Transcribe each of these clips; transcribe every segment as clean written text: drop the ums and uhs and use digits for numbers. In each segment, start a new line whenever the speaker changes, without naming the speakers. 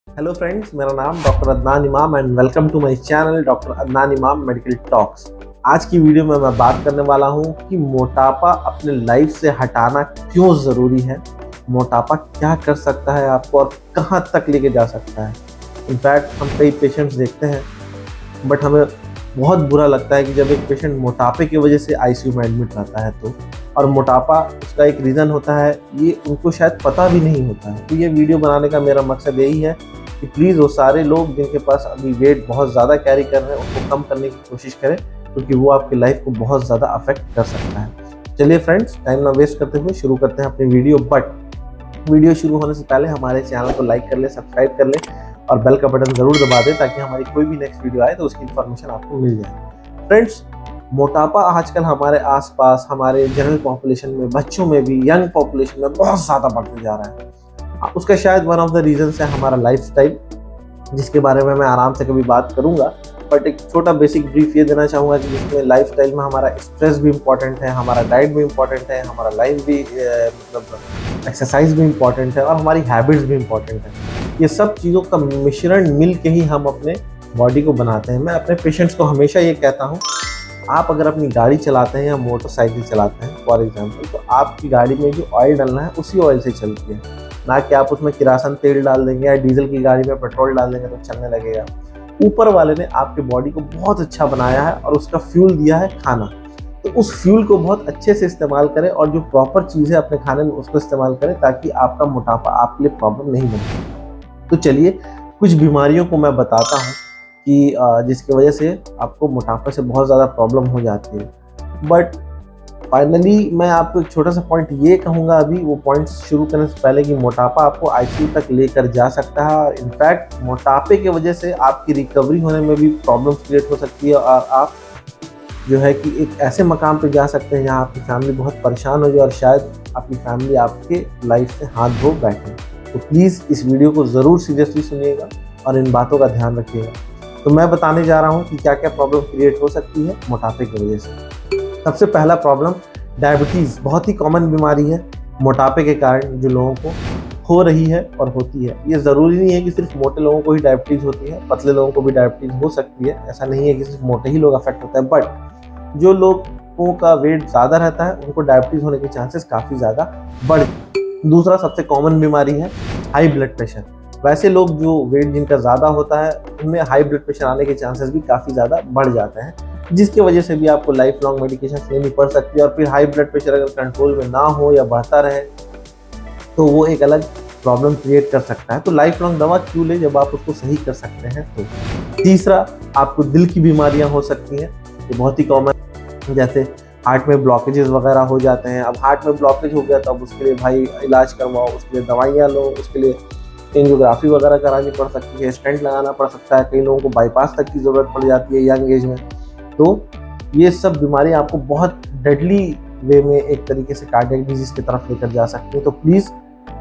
Hello friends, मेरा नाम doctor Adnan Imam and welcome to my channel doctor Adnan Imam medical talks. आज की वीडियो में मैं बात करने वाला हूं कि मोटापा अपने लाइफ से हटाना क्यों ज़रूरी है, मोटापा क्या कर सकता है आपको और कहां तक लेके जा सकता है। इनफैक्ट हम कई पेशेंट्स देखते हैं बट हमें बहुत बुरा लगता है कि जब एक पेशेंट मोटापे की वजह से आईसीयू में एडमिट रहता है तो, और मोटापा उसका एक रीज़न होता है, ये उनको शायद पता भी नहीं होता है। तो ये वीडियो बनाने का मेरा मकसद यही है कि प्लीज़ वो सारे लोग जिनके पास अभी वेट बहुत ज़्यादा कैरी कर रहे हैं उनको कम करने की कोशिश करें, क्योंकि वो आपकी लाइफ को बहुत ज़्यादा अफेक्ट कर सकता है। चलिए फ्रेंड्स, टाइम ना वेस्ट करते हुए शुरू करते हैं अपनी वीडियो। बट वीडियो शुरू होने से पहले हमारे चैनल को लाइक कर ले, सब्सक्राइब कर ले और बेल का बटन ज़रूर दबा दें ताकि हमारी कोई भी नेक्स्ट वीडियो आए तो उसकी इन्फॉर्मेशन आपको मिल जाए। फ्रेंड्स, मोटापा आजकल हमारे आसपास, हमारे जनरल पॉपुलेशन में, बच्चों में भी, यंग पॉपुलेशन में बहुत ज़्यादा बढ़ते जा रहा है। उसका शायद वन ऑफ द रीजंस है हमारा लाइफस्टाइल, जिसके बारे में मैं आराम से कभी बात करूंगा। बट एक छोटा बेसिक ब्रीफ ये देना चाहूँगा कि जिसमें लाइफस्टाइल में हमारा स्ट्रेस भी इम्पॉर्टेंट है, हमारा डाइट भी इम्पॉर्टेंट है, हमारा लाइफ भी मतलब एक्सरसाइज भी इम्पॉर्टेंट है और हमारी हैबिट्स भी इम्पॉर्टेंट है। ये सब चीज़ों का मिश्रण मिल के ही हम अपने बॉडी को बनाते हैं। मैं अपने पेशेंट्स को हमेशा ये कहता हूँ, आप अगर अपनी गाड़ी चलाते हैं या मोटरसाइकिल चलाते हैं फॉर एग्जांपल, तो आपकी गाड़ी में जो ऑयल डालना है उसी ऑयल से चलती है, ना कि आप उसमें किरासन तेल डाल देंगे या डीजल की गाड़ी में पेट्रोल डाल देंगे तो चलने लगेगा। ऊपर वाले ने आपके बॉडी को बहुत अच्छा बनाया है और उसका फ्यूल दिया है खाना, तो उस फ्यूल को बहुत अच्छे से इस्तेमाल करें और जो प्रॉपर चीज़ है अपने खाने में उसको इस्तेमाल करें ताकि आपका मोटापा आपके लिए प्रॉब्लम नहीं बने। तो चलिए कुछ बीमारियों को मैं बताता हूँ कि जिसकी वजह से आपको मोटापा से बहुत ज़्यादा प्रॉब्लम हो जाती है। बट फाइनली मैं आपको एक छोटा सा पॉइंट ये कहूँगा अभी, वो पॉइंट शुरू करने से पहले, कि मोटापा आपको आईसीयू तक लेकर जा सकता है और इनफैक्ट मोटापे की वजह से आपकी रिकवरी होने में भी प्रॉब्लम्स क्रिएट हो सकती है और आप जो है कि एक ऐसे मकाम पे जा सकते हैं जहाँ आपकी फैमिली बहुत परेशान हो जाए और शायद आपकी फैमिली आपके लाइफ से हाथ धो बैठे। तो प्लीज़ इस वीडियो को ज़रूर सीरियसली सुनिएगा और इन बातों का ध्यान रखिएगा। तो मैं बताने जा रहा हूँ कि क्या क्या प्रॉब्लम क्रिएट हो सकती है मोटापे की वजह से। सबसे पहला प्रॉब्लम डायबिटीज़, बहुत ही कॉमन बीमारी है मोटापे के कारण जो लोगों को हो रही है और होती है। ये ज़रूरी नहीं है कि सिर्फ मोटे लोगों को ही डायबिटीज़ होती है, पतले लोगों को भी डायबिटीज़ हो सकती है। ऐसा नहीं है कि सिर्फ मोटे ही लोग अफेक्ट होते हैं, बट जो लोगों का वेट ज़्यादा रहता है उनको डायबिटीज़ होने के चांसेस काफ़ी ज़्यादा बढ़। दूसरा सबसे कॉमन बीमारी है हाई ब्लड प्रेशर। वैसे लोग जो वेट जिनका ज़्यादा होता है उनमें हाई ब्लड प्रेशर आने के चांसेस भी काफ़ी ज़्यादा बढ़ जाते हैं, जिसकी वजह से भी आपको लाइफ लॉन्ग मेडिकेशन लेनी पड़ सकती है। और फिर हाई ब्लड प्रेशर अगर कंट्रोल में ना हो या बढ़ता रहे तो वो एक अलग प्रॉब्लम क्रिएट कर सकता है। तो लाइफ लॉन्ग दवा क्यों ले जब आप उसको सही कर सकते हैं। तो तीसरा, आपको दिल की बीमारियां हो सकती हैं, ये बहुत ही कॉमन, जैसे हार्ट में ब्लॉकेजेस वगैरह हो जाते हैं। अब हार्ट में ब्लॉकेज हो गया तो अब उसके लिए भाई इलाज करवाओ, उसके लिए दवाइयाँ लो, उसके लिए एंजियोग्राफी वगैरह करानी पड़ सकती है, स्टेंट लगाना पड़ सकता है, कई लोगों को बाईपास तक की ज़रूरत पड़ जाती है यंग एज में। तो ये सब बीमारी आपको बहुत डेडली वे में एक तरीके से कार्डियक डिजीज़ की तरफ लेकर जा सकती है। तो प्लीज़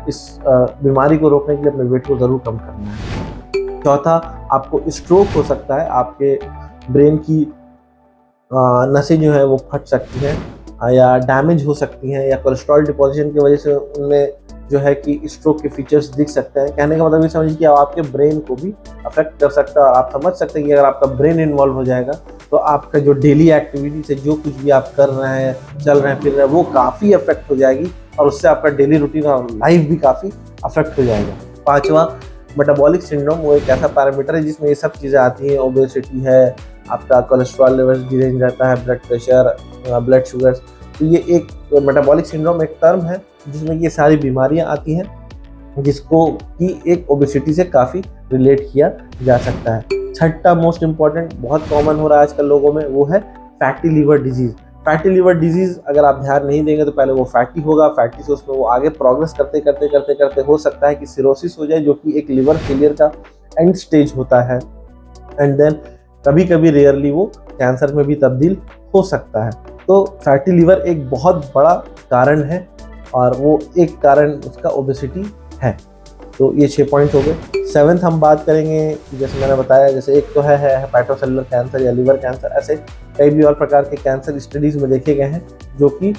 इस बीमारी को रोकने के लिए अपने वेट को ज़रूर कम करना है। चौथा, आपको स्ट्रोक हो सकता है, आपके ब्रेन की नसें जो हैं वो फट सकती हैं या डैमेज हो सकती हैं, या कोलेस्ट्रॉल डिपोजिशन की वजह से उनमें जो है कि स्ट्रोक के फीचर्स दिख सकते हैं। कहने का मतलब ये समझिए कि आपके ब्रेन को भी अफेक्ट कर सकता है। आप समझ सकते हैं कि अगर आपका ब्रेन इन्वॉल्व हो जाएगा तो आपका जो डेली एक्टिविटी से जो कुछ भी आप कर रहे हैं, चल रहे हैं, फिर रहे हैं, वो काफ़ी अफेक्ट हो जाएगी और उससे आपका डेली रूटीन और लाइफ भी काफ़ी अफेक्ट हो जाएगा। पाँचवा, मेटाबॉलिक सिंड्रोम, वो एक ऐसा पैरामीटर है जिसमें ये सब चीज़ें आती हैं। ओबेसिटी है, आपका कोलेस्ट्रॉल लेवल डिरेंज रहता है, ब्लड प्रेशर, ब्लड शुगर्स। तो ये एक मेटाबॉलिक सिंड्रोम एक टर्म है जिसमें ये सारी बीमारियां आती हैं, जिसको कि एक ओबेसिटी से काफ़ी रिलेट किया जा सकता है। छठा मोस्ट इम्पॉर्टेंट, बहुत कॉमन हो रहा है आजकल लोगों में, वो है fatty liver disease. Fatty liver disease अगर आप ध्यान नहीं देंगे तो पहले वो फैटी होगा, फैटी से उसमें वो आगे प्रोग्रेस करते करते करते करते हो सकता है कि सिरोसिस हो जाए, जो कि एक लिवर फेलियर का एंड स्टेज होता है। एंड देन कभी कभी रेयरली वो कैंसर में भी तब्दील हो सकता है। तो फैटी लीवर एक बहुत बड़ा कारण है और वो एक कारण उसका ओबेसिटी है। तो ये 6 पॉइंट हो गए। 7th हम बात करेंगे कि जैसे मैंने बताया, जैसे एक तो है हेपेटोसेलुलर कैंसर या लिवर कैंसर। ऐसे कई भी और प्रकार के कैंसर स्टडीज़ में देखे गए हैं जो कि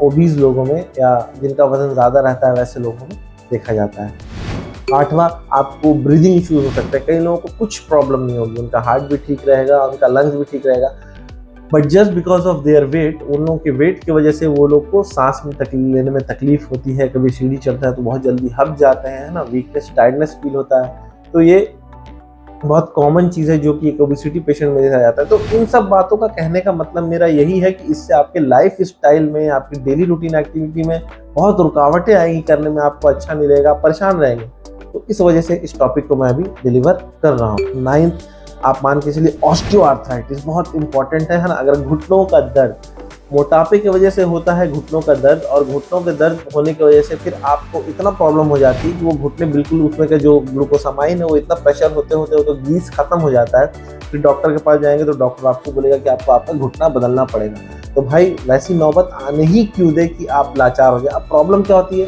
ओबीज लोगों में या जिनका वजन ज़्यादा रहता है वैसे लोगों में देखा जाता है। 8वां, आपको ब्रीदिंग इश्यूज हो सकते हैं। कई लोगों को कुछ प्रॉब्लम नहीं होगी, उनका हार्ट भी ठीक रहेगा, उनका लंग्स भी ठीक रहेगा, but just because of their weight, उन लोगों के वेट की वजह से वो लोग को सांस में लेने में तकलीफ होती है। कभी सीढ़ी चढ़ता है तो बहुत जल्दी हक जाते हैं, है ना, वीकनेस, टायर्डनेस फील होता है। तो ये बहुत कॉमन चीज़ है जो कि एक ओबेसिटी पेशेंट में देखा जाता है। तो इन सब बातों का कहने का मतलब मेरा यही है कि इससे आपके लाइफ स्टाइल में, आपकी डेली रूटीन एक्टिविटी में बहुत रुकावटें आएंगी, करने में आपको अच्छा नहीं रहेगा, परेशान रहेंगे। तो इस वजह से इस टॉपिक को मैं अभी डिलीवर कर रहा हूँ। 9th, आप मान के चलिए ऑस्टियोआर्थराइटिस बहुत इंपॉर्टेंट है ना। अगर घुटनों का दर्द मोटापे की वजह से होता है, घुटनों का दर्द, और घुटनों के दर्द होने की वजह से फिर आपको इतना प्रॉब्लम हो जाती है कि वो घुटने बिल्कुल, उसमें का जो ग्लूकोसामाइन है वो इतना प्रेशर होते होते तो ग्रीस खत्म हो जाता है। फिर डॉक्टर के पास जाएंगे तो डॉक्टर आपको बोलेगा कि आपको आपका घुटना बदलना पड़ेगा। तो भाई वैसी नौबत आने ही क्यों दे कि आप लाचार हो जाए। अब प्रॉब्लम क्या होती है,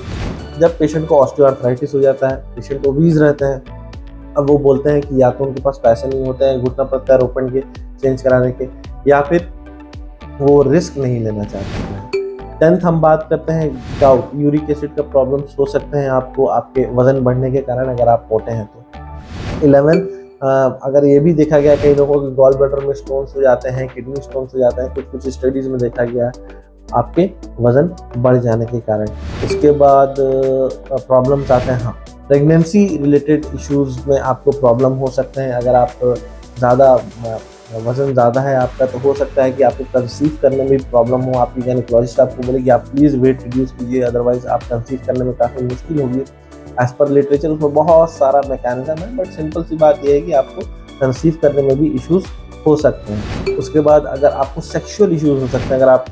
जब पेशेंट को ऑस्टियोआर्थराइटिस हो जाता है, पेशेंट ओबीज रहते हैं, अब वो बोलते हैं कि या तो उनके पास पैसे नहीं होते हैं घुटना प्रत्यारोपण के चेंज कराने के, या फिर वो रिस्क नहीं लेना चाहते हैं। 10th, हम बात करते हैं गाउट, यूरिक एसिड का प्रॉब्लम्स हो सकते हैं आपको आपके वजन बढ़ने के कारण, अगर आप मोटे हैं तो। 11th, अगर ये भी देखा गया कई लोगों के गॉल ब्लैडर में स्टोन्स हो जाते हैं, किडनी स्टोन्स हो जाते हैं, कुछ स्टडीज में देखा गया है आपके वजन बढ़ जाने के कारण। उसके बाद प्रॉब्लम्स आते हैं, हाँ, प्रेगनेंसी रिलेटेड इश्यूज में आपको प्रॉब्लम हो सकते हैं। अगर आप ज़्यादा वजन ज़्यादा है आपका तो हो सकता है कि आपको कंसीव करने में प्रॉब्लम हो। आपकी गायनेकोलॉजिस्ट आपको बोले कि आप प्लीज़ वेट रिड्यूस कीजिए, अदरवाइज आप कंसीव करने में काफ़ी मुश्किल होगी। एज़ पर लिटरेचर उसमें बहुत सारा मैकेनिज्म है, बट सिंपल सी बात यह है कि आपको कंसीव करने में भी इश्यूज़ हो सकते हैं। उसके बाद अगर आपको सेक्शुअल इश्यूज़ हो सकते हैं, अगर आप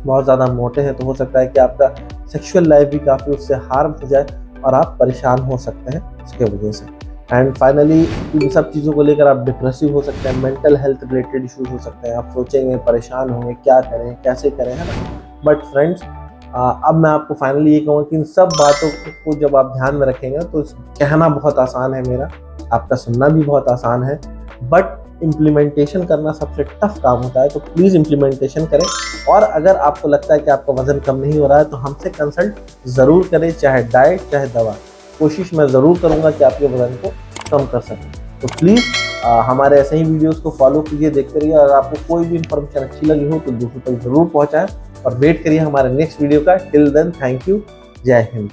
बहुत ज़्यादा मोटे हैं तो हो सकता है कि आपका सेक्शुअल लाइफ भी काफ़ी उससे हार्म हो जाए और आप परेशान हो सकते हैं उसके वजह से। एंड फाइनली इन सब चीज़ों को लेकर आप डिप्रेसिव हो सकते हैं, मेंटल हेल्थ रिलेटेड इश्यूज हो सकते हैं, आप सोचेंगे, परेशान होंगे, क्या करें, कैसे करें, है ना। बट फ्रेंड्स, अब मैं आपको फाइनली ये कहूँगा कि इन सब बातों को जब आप ध्यान में रखेंगे तो कहना बहुत आसान है मेरा, आपका सुनना भी बहुत आसान है, बट इम्प्लीमेंटेशन करना सबसे टफ काम होता है। तो प्लीज़ इम्प्लीमेंटेशन करें, और अगर आपको लगता है कि आपका वज़न कम नहीं हो रहा है तो हमसे कंसल्ट ज़रूर करें, चाहे डाइट चाहे दवा। कोशिश मैं ज़रूर करूँगा कि आपके वज़न को कम कर सकें। तो प्लीज़ हमारे ऐसे ही वीडियोस को फॉलो कीजिए, देखते रहिए। अगर आपको कोई भी इन्फॉर्मेशन अच्छी लगी हो तो दूसरों तक ज़रूर पहुँचाएँ, और वेट करिए हमारे नेक्स्ट वीडियो का। टिल देन, थैंक यू, जय हिंद।